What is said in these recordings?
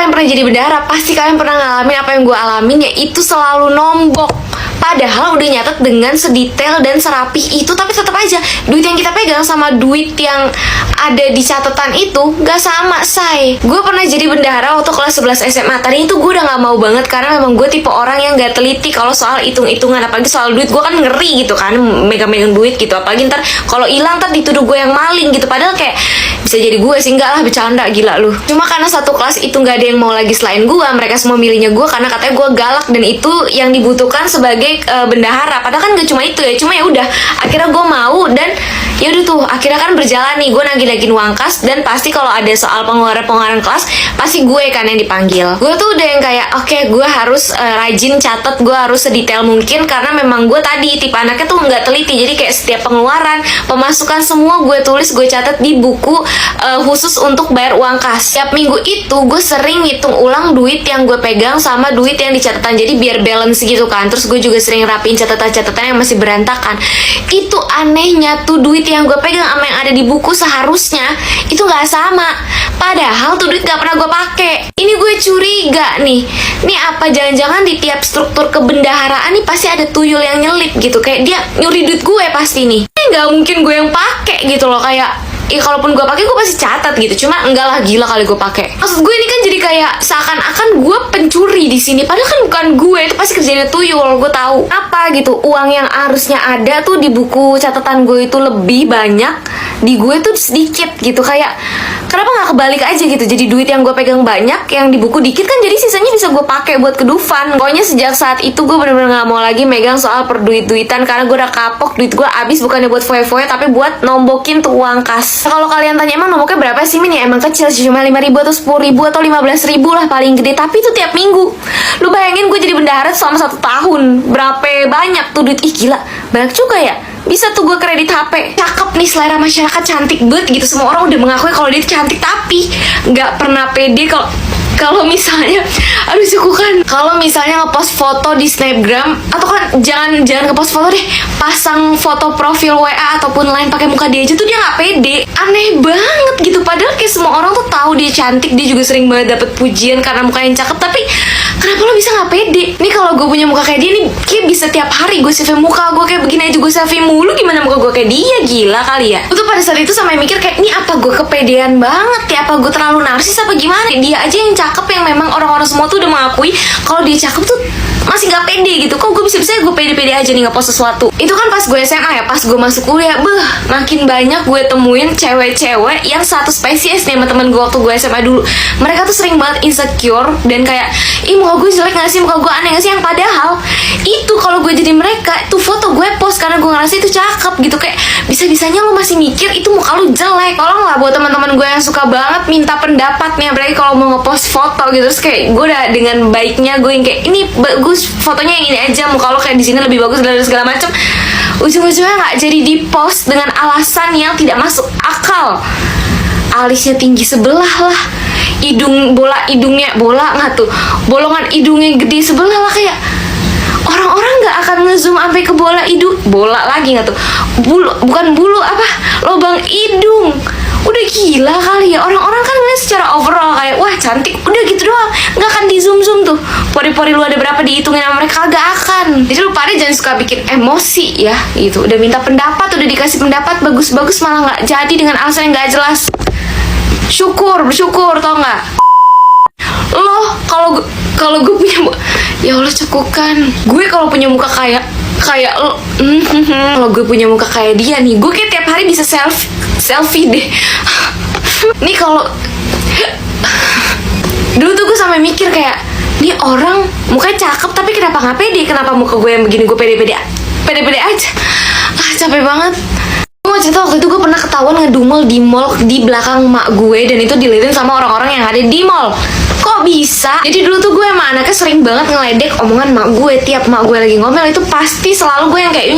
kalian pernah jadi bendahara, pasti kalian pernah ngalamin apa yang gue alamin, yaitu selalu nombok. Padahal udah nyatet dengan sedetail dan serapih itu, tapi tetap aja duit yang kita pegang sama duit yang ada di catatan itu gak sama, say. Gue pernah jadi bendahara waktu kelas 11 SMA. Tadi itu gue udah gak mau banget karena memang gue tipe orang yang gak teliti kalau soal hitung-hitungan, apalagi soal duit. Gue kan ngeri gitu kan, megang-megang duit gitu, apalagi ntar kalau hilang ntar dituduh gue yang maling gitu. Padahal kayak bisa jadi gue sih, enggak lah, bercanda, gila lu. Cuma karena satu kelas itu gak ada yang mau lagi selain gue, mereka semua milihnya gue karena katanya gue galak dan itu yang dibutuhkan sebagai bendahara. Padahal kan gak cuma itu ya, cuma ya udah akhirnya gue mau. Dan ya udah tuh akhirnya kan berjalan nih, gue nagih-nagihin uang kas. Dan pasti kalau ada soal pengeluaran kelas pasti gue kan yang dipanggil. Gue tuh udah yang kayak oke, gue harus rajin catat, gue harus sedetail mungkin karena memang gue tadi tipe anaknya tuh nggak teliti. Jadi kayak setiap pengeluaran, pemasukan semua gue tulis, gue catat di buku khusus untuk bayar uang kas. Tiap minggu itu gue sering ngitung ulang duit yang gue pegang sama duit yang di catatan, jadi biar balance gitu kan. Terus gue juga sering rapiin catatan-catatan yang masih berantakan. Itu anehnya tuh, duit yang gue pegang sama yang ada di buku seharusnya itu nggak sama. Padahal tuh duit gak pernah gue pakai. Ini gue curiga nih apa jangan-jangan di tiap struktur kebendaharaan nih pasti ada tuyul yang nyelip gitu, kayak dia nyuri duit gue pasti nih. Nggak mungkin gue yang pakai gitu loh, kayak kalaupun gue pakai gue pasti catat gitu. Cuma enggak lah, gila kali gue pakai. Maksud gue ini kan jadi kayak seakan-akan gue pencuri di sini, padahal kan bukan gue, itu pasti kerjanya tuyul. Gue tahu apa gitu, uang yang harusnya ada tuh di buku catatan gue itu lebih banyak, di gue tuh sedikit gitu. Kayak kenapa nggak kebalik aja gitu, jadi duit yang gue pegang banyak, yang di buku dikit kan, jadi sisanya bisa gue pakai buat ke Dufan. Pokoknya sejak saat itu gue bener-bener nggak mau lagi megang soal perduit-duitan karena gue udah kapok. Duit gue habis bukannya buat foya-foya tapi buat nombokin tuh uang kas. Kalau kalian tanya emang nomboknya berapa sih, Min, ya emang kecil sih, cuma 5.000 atau 10.000 atau 15.000 lah paling gede. Tapi itu tiap minggu. Lu bayangin gue jadi bendahara selama 1 tahun, berapa banyak tuh duit. Ih gila, banyak juga ya. Bisa tuh gue kredit HP. Cakep nih, selera masyarakat cantik banget gitu. Semua orang udah mengakui kalau dia cantik, tapi nggak pernah pede kalau misalnya, aduh cukup, kalau misalnya ngepost foto di Snapgram, atau kan jangan ngepost foto deh, pasang foto profil WA ataupun lain pakai muka dia aja tuh dia nggak pede. Aneh banget gitu. Padahal kayak semua orang tuh tahu dia cantik, dia juga sering banget dapet pujian karena mukanya cakep, tapi kenapa lo bisa nggak pede? Nih kalau gue punya muka kayak dia nih, kayak bisa tiap hari gue selfie muka gue kayak begini aja, gue selfie mulu. Gimana muka gue kayak dia? Gila kali ya. Gue tuh pada saat itu sampai mikir kayak, ini apa gue kepedean banget ya, apa gue terlalu narsis apa gimana? Dia aja yang cakep, yang memang orang-orang semua tuh udah mengakui kalau dia cakep tuh masih gak pede gitu. Kok gue bisa-bisa gue pede-pede aja nih ngepost sesuatu. Itu kan pas gue SMA ya, pas gue masuk kuliah, makin banyak gue temuin cewek-cewek yang satu spesies nih sama temen gue waktu gue SMA dulu. Mereka tuh sering banget insecure dan kayak, ih muka gue jelek gak sih, muka gue aneh gak sih, yang padahal itu kalau gue jadi mereka, itu foto gue post karena gue ngerasa itu cakep gitu. Kayak bisa-bisanya lo masih mikir itu muka lo jelek. Tolonglah buat teman-teman gue yang suka banget minta pendapat nih, apalagi kalau mau ngepost foto gitu. Terus kayak gue udah dengan baiknya gue yang kayak, ini bagus fotonya yang ini aja, muka lo kayak di sini lebih bagus dan segala macem. Ujung-ujungnya nggak jadi di post dengan alasan yang tidak masuk akal. Alisnya tinggi sebelah lah, hidungnya bola nggak tuh, bolongan hidungnya gede sebelah lah. Kayak orang-orang nggak akan ngezoom sampai ke bola lagi nggak tuh, bukan bulu apa, lubang hidung. Udah gila kali ya, orang-orang kan ngeliat secara overall kayak wah cantik, udah gitu doang, nggak akan di zoom tuh pori-pori lu ada berapa dihitungin sama mereka, kagak akan. Jadi lu pada jangan suka bikin emosi ya gitu. Udah minta pendapat, udah dikasih pendapat bagus-bagus malah nggak jadi dengan alasan yang nggak jelas. Bersyukur tau nggak lo kalau gue punya, ya Allah cekukan gue kalau punya muka kayak lo. Kalau gue punya muka kayak dia nih, gue kayak tiap hari bisa selfie deh. Nih kalau dulu tuh gue sampai mikir kayak, nih orang mukanya cakep tapi kenapa nggak pede? Kenapa muka gue yang begini gue pede aja? Capek banget. Gue mau cerita, waktu itu gue pernah ketahuan ngedumel di mall di belakang mak gue, dan itu dilihatin sama orang-orang yang ada di mall. Kok bisa? Jadi dulu tuh gue emang anaknya sering banget ngeledek omongan mak gue. Tiap mak gue lagi ngomel itu pasti selalu gue yang kayak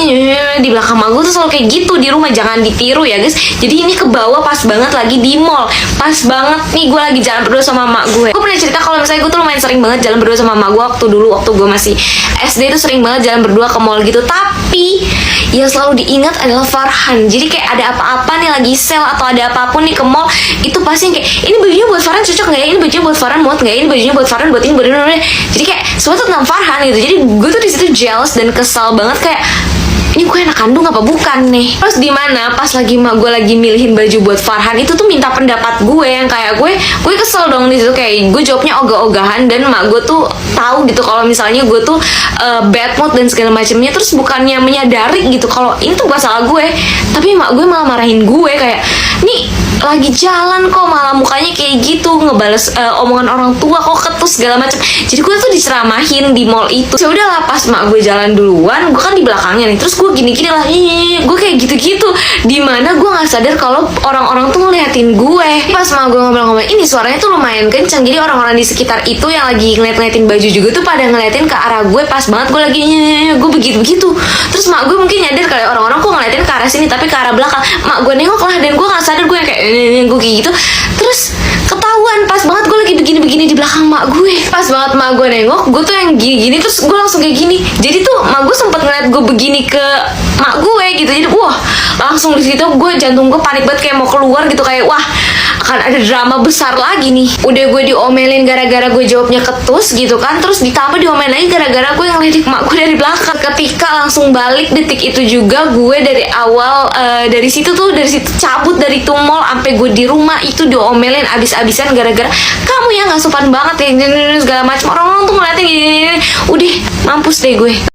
di belakang mak gue tuh selalu kayak gitu. Di rumah jangan ditiru ya guys. Jadi ini ke bawah pas banget lagi di mall. Pas banget nih gue lagi jalan berdua sama mak gue. Gue pernah cerita kalau misalnya gue tuh lumayan sering banget jalan berdua sama mak gue waktu gue masih SD tuh sering banget jalan berdua ke mall gitu. Tapi yang selalu diingat adalah Farhan. Jadi kayak ada apa-apa nih lagi sale atau ada apapun nih ke mall, itu pasti kayak, ini bajunya buat Farhan cocok nggak ya? Ini bajunya buat Farhan banget, nggak ini bajunya buat Farhan, buat ini, buat ini. Jadi kayak semua tuh tentang Farhan gitu. Jadi gue tuh di situ jealous dan kesal banget, kayak ini gue anak kandung apa bukan nih. Terus di mana pas lagi gue lagi milihin baju buat Farhan, itu tuh minta pendapat gue, yang kayak gue kesel dong di situ, kayak gue jawabnya ogah-ogahan, dan mak gue tuh tahu gitu kalau misalnya gue tuh bad mood dan segala macamnya. Terus bukannya menyadari gitu kalau ini tuh bukan salah gue, tapi mak gue malah marahin gue, kayak nih lagi jalan kok malah mukanya kayak gitu, ngebales omongan orang tua kok ketus segala macam. Jadi gue tuh diceramahin di mall itu. Ya udahlah, pas mak gue jalan duluan, gue kan di belakangnya nih, terus gue gini-gini lah, gue kayak gitu-gitu. Dimana gue nggak sadar kalau orang-orang tuh ngeliatin gue. Pas mak gue ngomong-ngomong ini, suaranya tuh lumayan kencang, jadi orang-orang di sekitar itu yang lagi ngeliat-ngeliatin baju juga tuh pada ngeliatin ke arah gue. Pas banget gue lagi gue begitu-begitu. Terus mak gue mungkin nyadar kali orang-orang kok ngeliatin ke arah sini tapi ke arah belakang. Mak gue nengok lah, dan gue nggak sadar gue kayak gue kayak gitu. Terus ketahuan pas banget gue lagi begini-begini di belakang mak gue. Pas banget mak gue nengok, gue tuh yang gini-gini, terus gue langsung kayak gini. Jadi tuh mak gue sempet ngeliat gue begini ke mak gue gitu. Jadi wah, langsung di situ gue jantung gue panik banget, kayak mau keluar gitu, kayak wah akan ada drama besar lagi nih. Udah gue diomelin gara-gara gue jawabnya ketus gitu kan, terus ditambah diomelin lagi gara-gara gue ngelidik mak gue dari belakang. Ketika langsung balik detik itu juga, gue dari awal dari situ cabut dari tuh mall sampai gue di rumah itu diomelin abis-abisan gara-gara kamu ya nggak sopan banget ya segala macam. Orang-orang tuh ngeliatin gini, udah mampus deh gue.